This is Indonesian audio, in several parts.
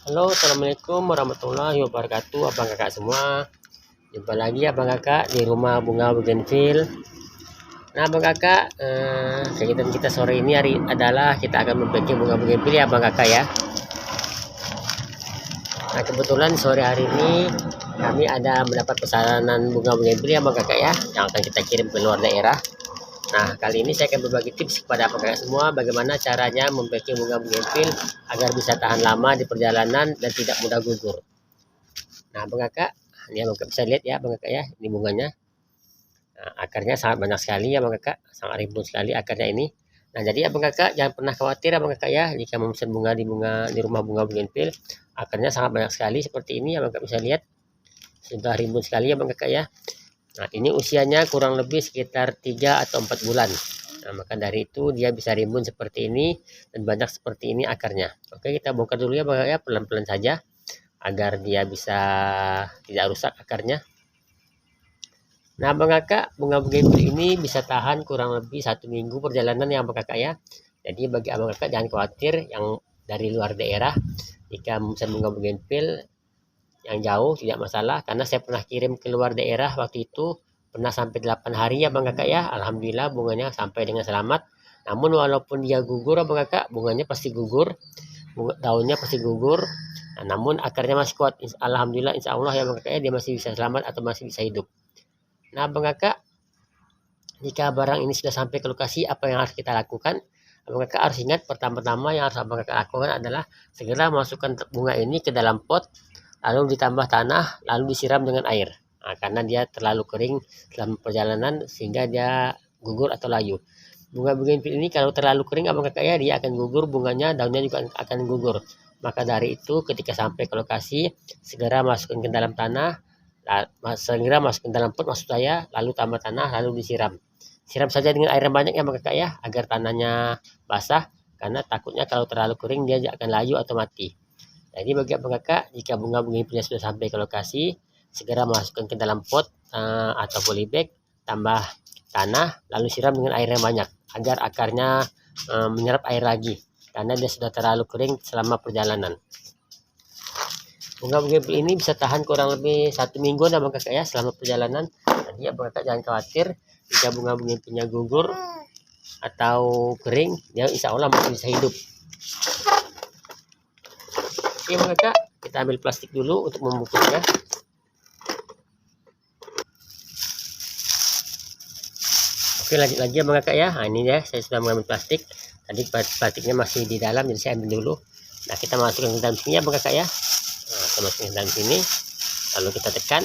Halo, assalamualaikum warahmatullahi wabarakatuh, abang kakak semua. Jumpa lagi abang kakak di rumah bunga bougainville. Nah, abang kakak, kegiatan kita sore ini adalah kita akan membaking bunga bougainville ya, abang kakak ya. Nah, kebetulan sore hari ini kami ada mendapat pesanan bunga bougainville ya, abang kakak ya, yang akan kita kirim ke luar daerah. Nah, kali ini saya akan berbagi tips kepada abang kakak semua bagaimana caranya membaking bunga bougainville agar bisa tahan lama di perjalanan dan tidak mudah gugur. Nah, abang kakak, ini abang kakak bisa lihat ya, abang kakak ya, ini bunganya. Nah, akarnya sangat banyak sekali ya, abang kakak, sangat rimbun sekali akarnya ini. Nah, jadi abang kakak jangan pernah khawatir abang kakak ya, jika memesan bunga di rumah bunga bougainville, akarnya sangat banyak sekali seperti ini, abang kakak bisa lihat. Sudah rimbun sekali ya, abang kakak ya. Nah, ini usianya kurang lebih sekitar 3 atau 4 bulan. Nah, maka dari itu dia bisa rimbun seperti ini dan banyak seperti ini akarnya. Oke, kita bongkar dulu ya, abang kakak ya, pelan-pelan saja agar dia bisa tidak rusak akarnya. Nah, abang kakak, bunga bougainville ini bisa tahan kurang lebih 1 minggu perjalanan ya, abang kakak ya. Jadi bagi abang kakak jangan khawatir yang dari luar daerah, jika memesan bunga bougainville yang jauh tidak masalah, karena saya pernah kirim ke luar daerah waktu itu, pernah sampai 8 hari ya, abang kakak ya. Alhamdulillah bunganya sampai dengan selamat. Namun walaupun dia gugur abang kakak, bunganya pasti gugur, daunnya pasti gugur. Nah, namun akarnya masih kuat. Alhamdulillah, insya Allah ya abang kakak ya, dia masih bisa selamat atau masih bisa hidup. Nah, abang kakak, jika barang ini sudah sampai ke lokasi, apa yang harus kita lakukan? Abang kakak harus ingat, pertama-tama yang harus abang kakak lakukan adalah segera masukkan bunga ini ke dalam pot, lalu ditambah tanah, lalu disiram dengan air. Nah, karena dia terlalu kering dalam perjalanan sehingga dia gugur atau layu. Bunga bougainville ini kalau terlalu kering abang kakak ya, dia akan gugur, bunganya, daunnya juga akan gugur. Maka dari itu ketika sampai ke lokasi, segera masukkan ke dalam tanah, segera masukkan dalam pot maksud saya, lalu tambah tanah, lalu disiram. Siram saja dengan air yang banyak ya abang kakak ya, agar tanahnya basah, karena takutnya kalau terlalu kering dia akan layu atau mati. Jadi bagi abang kakak, jika bunga bougainville sudah sampai ke lokasi, segera masukkan ke dalam pot atau polybag, tambah tanah, lalu siram dengan air yang banyak agar akarnya menyerap air lagi, karena dia sudah terlalu kering selama perjalanan. Bunga bougainville ini bisa tahan kurang lebih 1 minggu abang kakak ya selama perjalanan. Jadi abang kakak jangan khawatir jika bunga bougainville-nya gugur atau kering, dia insya Allah masih bisa hidup. Oke abang kakak, kita ambil plastik dulu untuk membungkusnya. Oke, lanjut lagi abang kakak ya. Nah, ini ya, saya sudah mengambil plastik. Tadi plastiknya masih di dalam, jadi saya ambil dulu. Nah, kita masukkan ke dalam sini abang kakak ya. Nah, kita masukkan ke dalam sini, lalu kita tekan.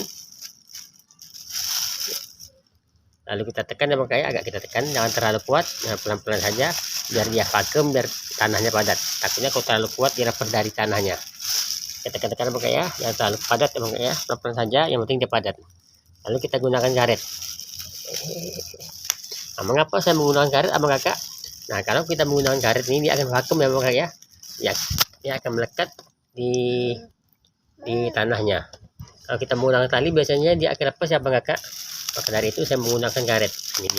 Lalu kita tekan abang kakak ya, agak kita tekan, jangan terlalu kuat. Nah, pelan-pelan saja biar dia vakum, biar tanahnya padat. Takutnya kalau terlalu kuat dia lepas dari tanahnya. Kita tekan-tekan abang kakak ya, jangan terlalu padat abang kakak ya, pelan-pelan saja, yang penting dia padat. Lalu kita gunakan karet. Nah, mengapa saya menggunakan karet abang kakak? Nah, kalau kita menggunakan karet ini dia akan vakum ya abang kakak ya. Dia akan melekat di tanahnya. Kalau kita menggunakan tali biasanya dia akan lepas ya abang kakak. Maka dari itu saya menggunakan karet. Ini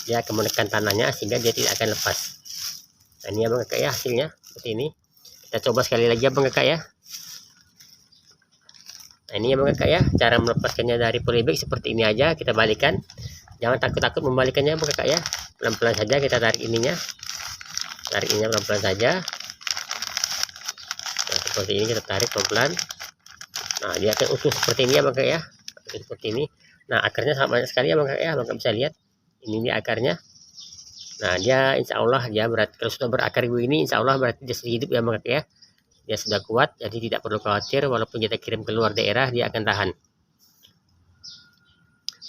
dia akan menekan tanahnya sehingga dia tidak akan lepas. Nah, ini abang kakak ya hasilnya seperti ini. Kita coba sekali lagi abang kakak ya. Nah, ini abang kakak ya, cara melepaskannya dari polybag seperti ini aja, kita balikan. Jangan takut-takut membalikannya abang kakak ya, pelan-pelan saja kita tarik ininya, pelan-pelan saja. Nah, seperti ini kita tarik pelan-pelan. Nah, dia akan utuh seperti ini abang kakak ya, seperti ini. Nah, akarnya sangat banyak sekali abang kakak ya, abang kakak bisa lihat. Ini akarnya. Nah, dia insya Allah dia berarti kalau sudah berakar begini, insya Allah berarti dia sudah hidup ya abang kakak ya. Dia sudah kuat, jadi tidak perlu khawatir, walaupun kita kirim ke luar daerah dia akan tahan.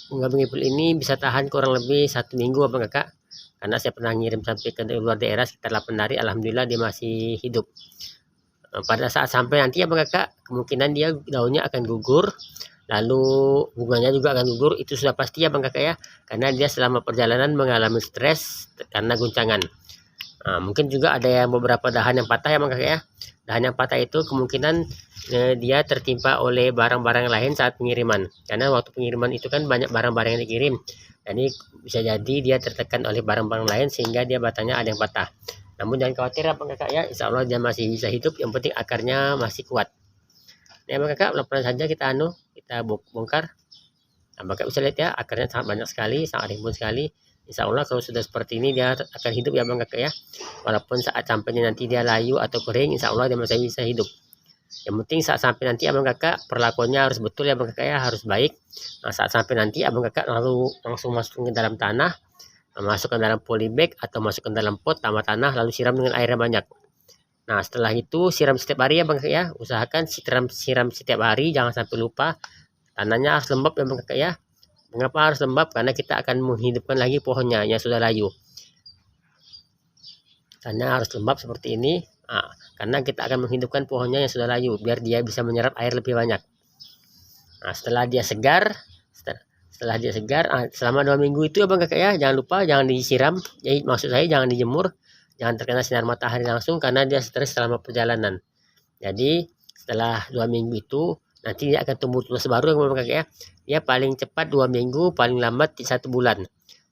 Bunga bougainville ini bisa tahan kurang lebih 1 minggu abang kakak, karena saya pernah ngirim sampai ke luar daerah sekitar 8 hari, alhamdulillah dia masih hidup. Pada saat sampai nanti abang kakak, kemungkinan dia daunnya akan gugur, lalu bunganya juga akan gugur, itu sudah pasti ya abang kakak ya, karena dia selama perjalanan mengalami stres karena guncangan. Nah, mungkin juga ada yang beberapa dahan yang patah ya abang kakak ya. Dahan yang patah itu kemungkinan dia tertimpa oleh barang-barang lain saat pengiriman, karena waktu pengiriman itu kan banyak barang-barang yang dikirim, jadi bisa jadi dia tertekan oleh barang-barang lain sehingga dia batangnya ada yang patah. Namun jangan khawatir abang kakak ya, insya Allah dia masih bisa hidup, yang penting akarnya masih kuat. Nah abang kakak pelan-pelan saja kita bongkar. Abang kakak bisa lihat ya, akarnya sangat banyak sekali, sangat rimbun sekali. Insya Allah kalau sudah seperti ini dia akan hidup ya abang kakak ya. Walaupun saat sampainya nanti dia layu atau kering, insya Allah dia masih bisa hidup. Yang penting saat sampai nanti abang kakak perlakuannya harus betul ya abang kakak ya, harus baik. Nah saat sampai nanti abang kakak langsung masuk ke dalam tanah, masukkan dalam polybag atau masukkan dalam pot tambah tanah, lalu siram dengan air yang banyak. Nah setelah itu siram setiap hari ya bang kakak ya, usahakan siram setiap hari, jangan sampai lupa. Tanahnya harus lembab ya bang kakak ya. Mengapa harus lembab? Karena kita akan menghidupkan lagi pohonnya yang sudah layu. Tanah harus lembab seperti ini. Nah, karena kita akan menghidupkan pohonnya yang sudah layu biar dia bisa menyerap air lebih banyak. Nah setelah dia segar, selama 2 minggu itu ya bang kakak ya, jangan lupa jangan disiram. Jadi maksud saya jangan dijemur, jangan terkena sinar matahari langsung karena dia stres selama perjalanan. Jadi setelah 2 minggu itu nanti dia akan tumbuh tunas baru ya bang kakak ya. Dia paling cepat 2 minggu, paling lambat 1 bulan.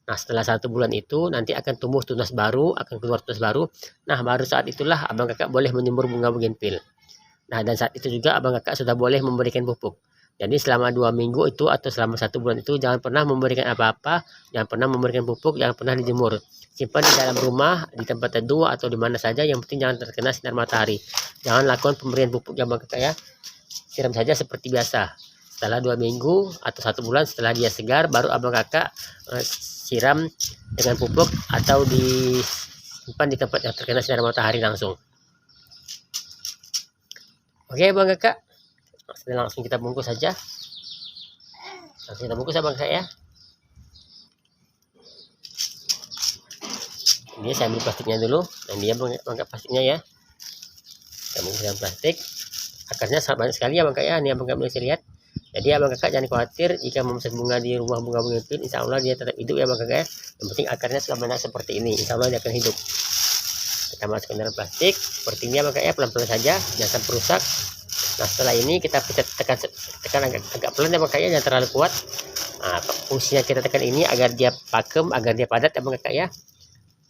Nah setelah 1 bulan itu nanti akan tumbuh tunas baru, akan keluar tunas baru. Nah baru saat itulah abang kakak boleh menyembur bunga bugenvil. Nah dan saat itu juga abang kakak sudah boleh memberikan pupuk. Jadi selama 2 minggu itu atau selama 1 bulan itu jangan pernah memberikan apa-apa, jangan pernah memberikan pupuk, jangan pernah dijemur. Simpan di dalam rumah, di tempat teduh atau di mana saja, yang penting jangan terkena sinar matahari. Jangan lakukan pemberian pupuk ya bang kakak ya. Siram saja seperti biasa. Setelah 2 minggu atau 1 bulan setelah dia segar, baru abang kakak siram dengan pupuk atau disimpan di tempat yang terkena sinar matahari langsung. Oke bang kakak, langsung kita bungkus saja. Langsung kita bungkus ya bang kakak ya. Ini saya ambil plastiknya dulu, dan dia bang kakak plastiknya ya. Kita bungkus dengan plastik. Akarnya sangat banyak sekali ya bang kakak ya. Ini abang kakak bisa lihat. Jadi abang kakak jangan khawatir jika memesan bunga di rumah bunga bugenvil, insya Allah dia tetap hidup ya bang kakak ya. Yang penting akarnya sudah banyak seperti ini, insya Allah dia akan hidup. Kita masukkan dalam plastik seperti ini ya bang kakak ya, pelan-pelan saja, jangan sampai rusak. Nah setelah ini kita tekan agak pelan ya bang kakak ya, jangan terlalu kuat. Nah fungsinya kita tekan ini agar dia pakem, agar dia padat ya bang kakak ya.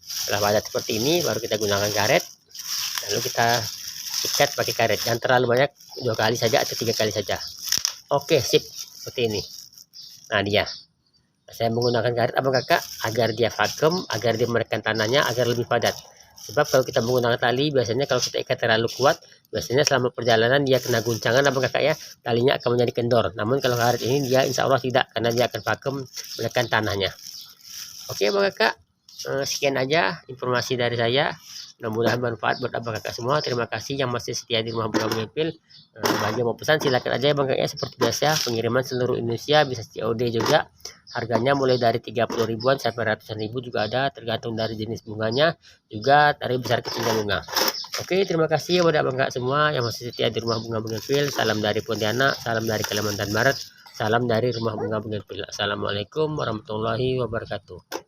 Setelah padat seperti ini baru kita gunakan karet, lalu kita ikat pakai karet. Jangan terlalu banyak, 2 kali saja atau 3 kali saja. Oke sip, seperti ini. Nah dia, saya menggunakan karet abang kakak agar dia vakum, agar dia menekan tanahnya agar lebih padat. Sebab kalau kita menggunakan tali, biasanya kalau kita ikat terlalu kuat, biasanya selama perjalanan dia kena guncangan abang kakak ya, talinya akan menjadi kendor. Namun kalau karet ini dia insya Allah tidak, karena dia akan vakum menekan tanahnya. Oke abang kakak, sekian aja informasi dari saya. Mudah-mudahan bermanfaat buat abang kakak semua. Terima kasih yang masih setia di rumah bunga bugenvil. Bagi yang mau pesan silakan aja ya bang kakak ya, seperti biasa pengiriman seluruh Indonesia, bisa COD juga. Harganya mulai dari 30 ribuan sampai ratusan ribu juga ada, tergantung dari jenis bunganya, juga dari besar kecilnya bunga. Oke, terima kasih buat abang kakak semua yang masih setia di rumah bunga bugenvil. Salam dari Pontianak, salam dari Kalimantan Barat, salam dari rumah bunga bugenvil. Assalamualaikum warahmatullahi wabarakatuh.